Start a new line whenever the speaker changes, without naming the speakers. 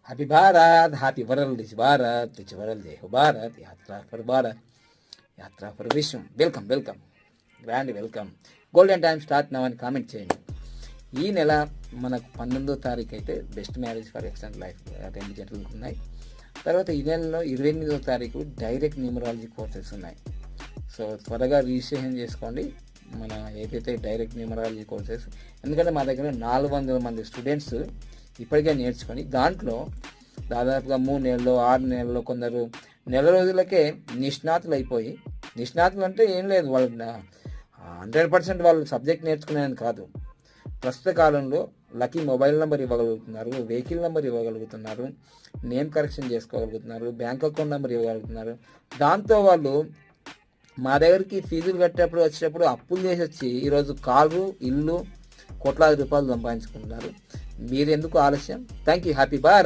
Happy Bharat, happy world is Bharat, ఇచ్ world జై హో Bharat, యాత్రా for Bharat, యాత్రా for Vishwam. Welcome welcome, grand welcome. Golden time start now అని comment చేయండి. ఈ నెల మనకు 19వ తారీఖు అయితే best marriage for excellent life 2 జంటలు ఉన్నాయి. తర్వాత ఈ నెలలో 28వ తారీఖు డైరెక్ట్ న్యూమరాలజీ కోర్సెస్ ఉన్నాయి. సో త్వరగా రిజిస్ట్రేషన్ చేసుకోండి మన ఏదైతే డైరెక్ట్ న్యూమరాలజీ కోర్సెస్. ఎందుకంటే మా దగ్గర 400 మంది స్టూడెంట్స్ ఇప్పటికే నేర్చుకొని దాంట్లో దాదాపుగా 3 నెలల్లో 6 నెలల్లో కొందరు నెల రోజులకే నిష్ణాతులు అయిపోయి, నిష్ణాతులు అంటే ఏం లేదు, వాళ్ళు 100% వాళ్ళు సబ్జెక్ట్ నేర్చుకునేది కాదు. ప్రస్తుత కాలంలో లక్కీ మొబైల్ నెంబర్ ఇవ్వగలుగుతున్నారు, వెహికల్ నెంబర్ ఇవ్వగలుగుతున్నారు, నేమ్ కరెక్షన్ చేసుకోగలుగుతున్నారు, బ్యాంక్ అకౌంట్ నెంబర్ ఇవ్వగలుగుతున్నారు. దాంతో వాళ్ళు మా దగ్గరికి ఫీజులు కట్టేటప్పుడు వచ్చేటప్పుడు అప్పులు చేసి వచ్చి ఈరోజు కారు ఇల్లు కోట్లాది రూపాయలు సంపాదించుకుంటున్నారు. మీరు ఎందుకు ఆలస్యం? Thank you. హ్యాపీ భారత్.